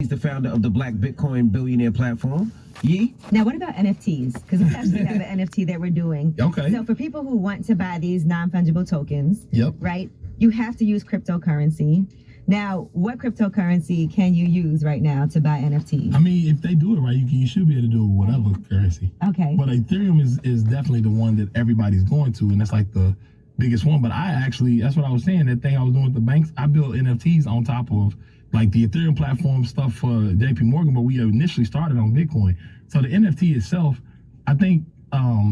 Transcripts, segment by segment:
He's the founder of the Black Bitcoin Billionaire platform. Yee? Now, what about NFTs? Because we actually have an NFT that we're doing. Okay. So for people who want to buy these non-fungible tokens, Yep. right, you have to use cryptocurrency. Now, what cryptocurrency can you use right now to buy NFTs? I mean, if they do it right, you should be able to do it with whatever currency. Okay. But Ethereum is definitely the one that everybody's going to, and that's like the biggest one. But I actually, that's what I was saying, that thing I was doing with the banks, I built NFTs on top of like the Ethereum platform stuff for JP Morgan, but we initially started on Bitcoin. So the NFT itself, I think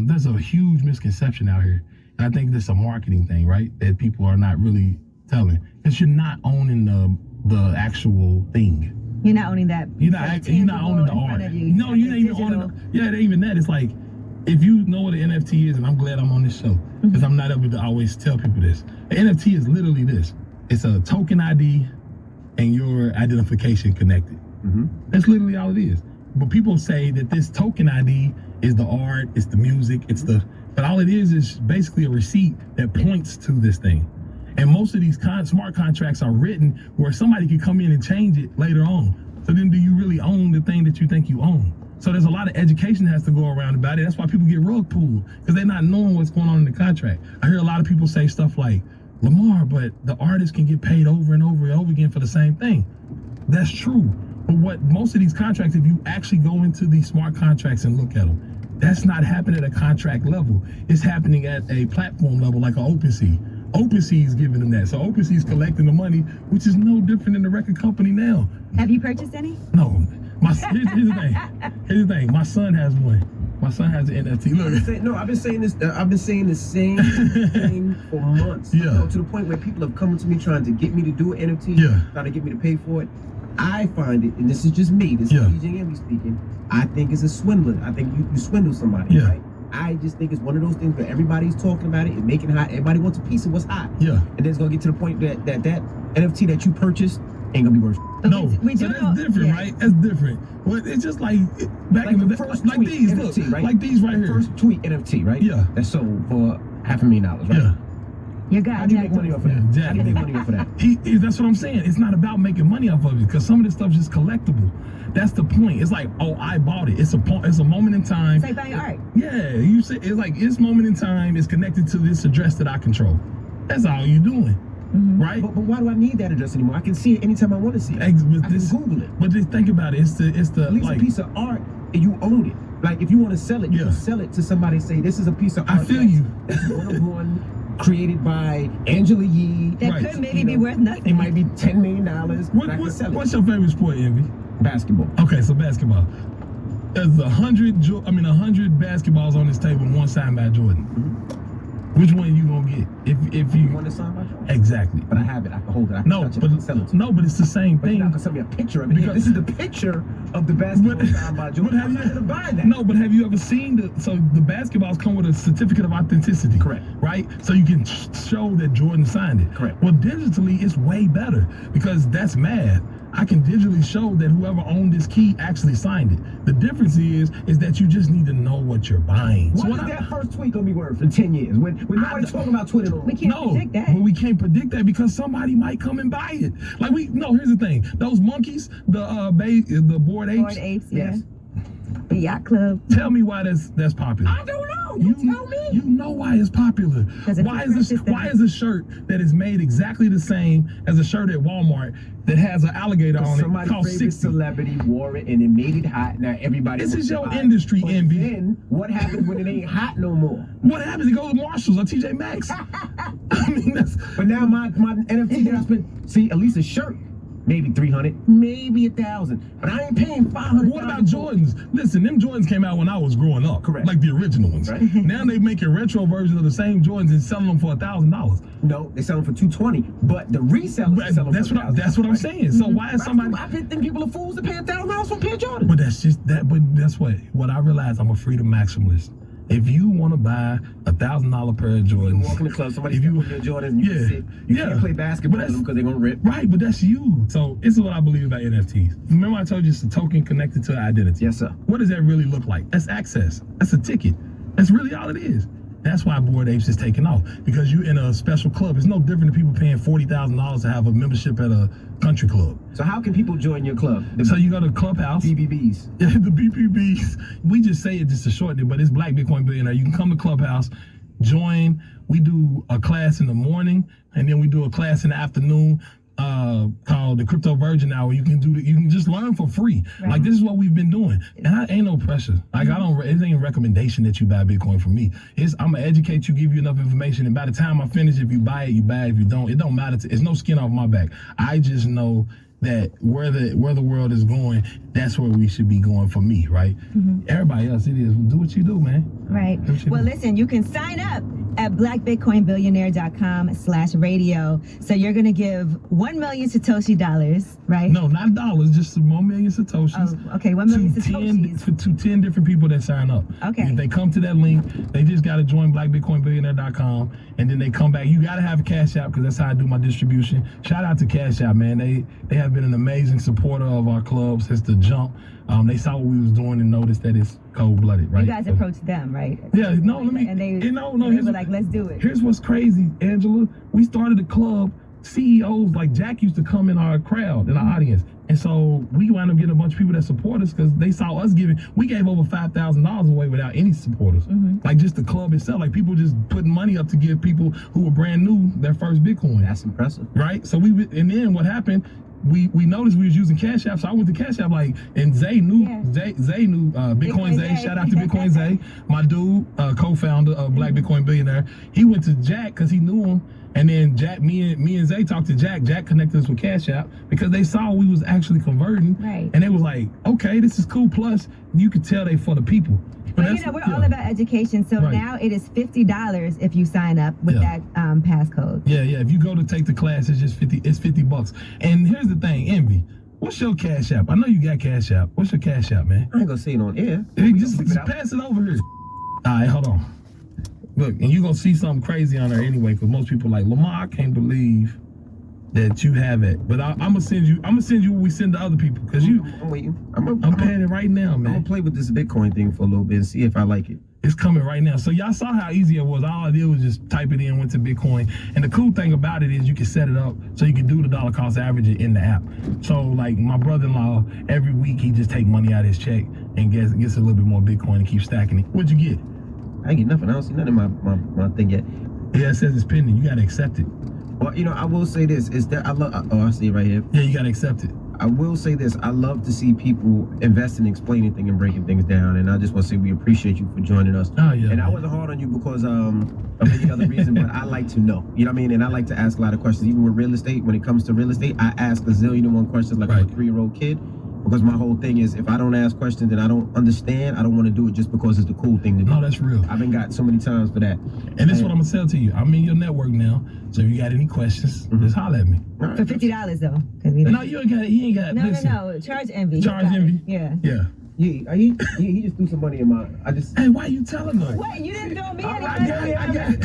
there's a huge misconception out here. And I think that's a marketing thing, right? That people are not really telling. Because you're not owning the actual thing. You're not owning that. You're not owning the art. No, you're not even owning even that. It's like, if you know what an NFT is, and I'm glad I'm on this show, because I'm not able to always tell people this. An NFT is literally this. It's a token ID and your identification connected. That's literally all it is. But people say that this token ID is the art, it's the music, but all it is basically a receipt that points to this thing. And most of these smart contracts are written where somebody can come in and change it later on. So then do you really own the thing that you think you own? So there's a lot of education that has to go around about it. That's why people get rug pulled, because they're not knowing what's going on in the contract. I hear a lot of people say stuff like, Lamar, but the artist can get paid over and over and over again for the same thing. That's true. But what most of these contracts, if you actually go into these smart contracts and look at them, that's not happening at a contract level. It's happening at a platform level, like an OpenSea. OpenSea is giving them that. So OpenSea is collecting the money, which is no different than the record company now. Have you purchased any? No. Here's the thing. My son has one. My son has an NFT. Look. I've been saying this. I've been saying the same thing for months. Yeah. You know, to the point where people have come to me trying to get me to do an NFT. Yeah. Trying to get me to pay for it. I find it, and this is just me. This is DJ Envy speaking. I think it's a swindler. I think you swindle somebody. Yeah. Right? I just think it's one of those things where everybody's talking about it and making it hot. Everybody wants a piece of what's hot. Yeah. And then it's gonna get to the point that NFT that you purchased ain't gonna be worth. No, we so that's different, right? That's different. Well, it's just like back in the first like these, NFT, look, right? like these right here. First tweet NFT, right? Yeah. That sold for $500,000, right? Yeah. Your guy, How do you make money off of that? Jack, How do you make money off of that? That's what I'm saying. It's not about making money off of it, because some of this stuff is just collectible. That's the point. It's like, oh, I bought it. It's a moment in time. It's like buying art. Yeah, you say it's like this moment in time is connected to this address that I control. That's all you're doing. Right? But why do I need that address anymore? I can see it anytime I want to see it. I can Google it. But just think about it. It's the at least like, a piece of art, and you own it. Like if you want to sell it, you can sell it to somebody. Say this is a piece of art. I feel you. That's one of one, created by Angela Yee. That could maybe be worth nothing. It might be $10 million. What's your favorite sport, Envy? Basketball. Okay, so basketball. There's 100 basketballs on this table, one signed by Jordan. Which one you gonna get? If you want to sign by Jordan? Exactly. But I have it. I can hold it. I can touch it. I can sell it. No, but it's the same But thing. you're not gonna send me a picture of it. Because this is the picture of the basketball signed by Jordan. I'm not gonna buy that. No, but have you ever seen the basketballs come with a certificate of authenticity? Correct. Right? So you can show that Jordan signed it. Correct. Well, digitally, it's way better, because that's math. I can digitally show that whoever owned this key actually signed it. The difference is that you just need to know what you're buying. What is that first tweet gonna be worth in 10 years? When nobody's talking about Twitter no more. We can't predict that. But we can't predict that, because somebody might come and buy it. Like here's the thing. Those monkeys, the Bored Apes. Bored Apes, yes. The yacht club. Tell me why that's popular. I don't know. You tell me. You know why it's popular. Why is a shirt that is made exactly the same as a shirt at Walmart that has an alligator on it cost $60? Celebrity wore it and it made it hot. Now everybody. This is your industry, Envy. Then what happens when it ain't hot no more? What happens? It goes to Marshalls or TJ Maxx. I mean, But now my NFT that I spent, at least a shirt. Maybe 300, maybe 1,000, but I ain't paying 500. What about Jordans? Listen, them Jordans came out when I was growing up. Correct. Like the original ones. Right. Now they making retro versions of the same Jordans and selling them for $1,000. No, they sell them for $220, but the resellers sell them for $1,000. That's what I'm saying. So why is somebody? I think people are fools to pay $1,000 for a pair of Jordans. But that's just that. But that's what I realize. I'm a freedom maximalist. If you want to buy $1,000 pair of Jordans, you walk in the club, somebody you your Jordans, you can sit. You can't play basketball with them because they're gonna rip. Right, but that's you. So this is what I believe about NFTs. Remember I told you it's a token connected to an identity. Yes, sir. What does that really look like? That's access. That's a ticket. That's really all it is. That's why Bored Apes is taking off, because you're in a special club. It's no different than people paying $40,000 to have a membership at a country club. So how can people join your club? So you go to Clubhouse. BBBs. Yeah, the BBBs. We just say it just to shorten it, but it's Black Bitcoin Billionaire. You can come to Clubhouse, join. We do a class in the morning, and then we do a class in the afternoon called the Crypto Virgin Hour. You can just learn for free. Right. Like, this is what we've been doing. And I ain't no pressure. Like, it ain't a recommendation that you buy Bitcoin from me. I'm gonna educate you, give you enough information, and by the time I finish, if you buy it, you buy it. If you don't, it don't matter. It's no skin off my back. I just know that where the world is going, that's where we should be going for me, right? Everybody else, it is. Do what you do, man. Right. Well, listen, you can sign up at blackbitcoinbillionaire.com/radio. So you're going to give 1 million Satoshi dollars, right? No, not dollars, just 1 million Satoshis. Oh, okay, 1 million Satoshis. To 10 different people that sign up. Okay. If they come to that link, they just got to join blackbitcoinbillionaire.com, and then they come back. You got to have a Cash App, because that's how I do my distribution. Shout out to Cash App, man. They have been an amazing supporter of our club since the jump. They saw what we was doing and noticed that it's cold-blooded, right? You guys approached them, right? Yeah, no, let me. And they were like, let's do it. Here's what's crazy, Angela. We started a club. CEOs like Jack used to come in our crowd, in our audience. And so we wound up getting a bunch of people that support us because they saw us giving. We gave over $5,000 away without any supporters. Like, just the club itself. Like, people just putting money up to give people who were brand new their first Bitcoin. That's impressive. Right? So and then what happened, we noticed we was using Cash App, so I went to Cash App, like, and Zay knew Bitcoin Zay. Shout out to Bitcoin Zay, my dude, co-founder of Black Bitcoin Billionaire. He went to Jack because he knew him, and then Jack, me and Zay talked to Jack. Jack connected us with Cash App because they saw we was actually converting, right? And they was like, okay, this is cool. Plus, you could tell they for the people. But we're all about education, so now it is $50 if you sign up with that passcode. Yeah. If you go to take the class, it's just $50. And here's the thing, Envy. What's your Cash App? I know you got Cash App. What's your Cash App, man? I ain't gonna say it on air. Just pass it over here. All right, hold on. Look, and you're gonna see something crazy on there anyway, because most people are like, Lamar, I can't believe that you have it. But I'm gonna send you what we send to other people, because I'm waiting. I'm paying it right now, man. I'm gonna play with this Bitcoin thing for a little bit and see if I like it. It's coming right now. So y'all saw how easy it was. All I did was just type it in, went to Bitcoin. And the cool thing about it is you can set it up so you can do the dollar cost average in the app. So, like, my brother-in-law, every week he just take money out of his check and gets a little bit more Bitcoin and keeps stacking it. What'd you get? I ain't get nothing. I don't see nothing in my thing yet. Yeah, it says it's pending. You gotta accept it. Well, I will say this. Is that I see it right here. Yeah, you gotta accept it. I will say this. I love to see people invest in explaining things and breaking things down. And I just want to say we appreciate you for joining us. Oh, yeah. And I wasn't hard on you because of any other reason, but I like to know. You know what I mean? And I like to ask a lot of questions. Even with real estate, when it comes to real estate, I ask a zillion and one questions like I'm a 3-year-old kid. Because my whole thing is, if I don't ask questions and I don't understand, I don't want to do it just because it's the cool thing to do. No, that's real. I've been got so many times for that. And this is what I'm going to tell to you. I'm in your network now. So if you got any questions, just holler at me. For $50 though. No, you ain't got it. He ain't got it. No. Charge Envy. Charge Envy? Yeah. He just threw some money in my. Hey, why you telling her? Wait, you didn't throw me any I money. got it.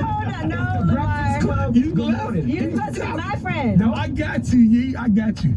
Hold on, no, Lamar. You You're supposed to be my friend. No, I got you, Yee. I got you.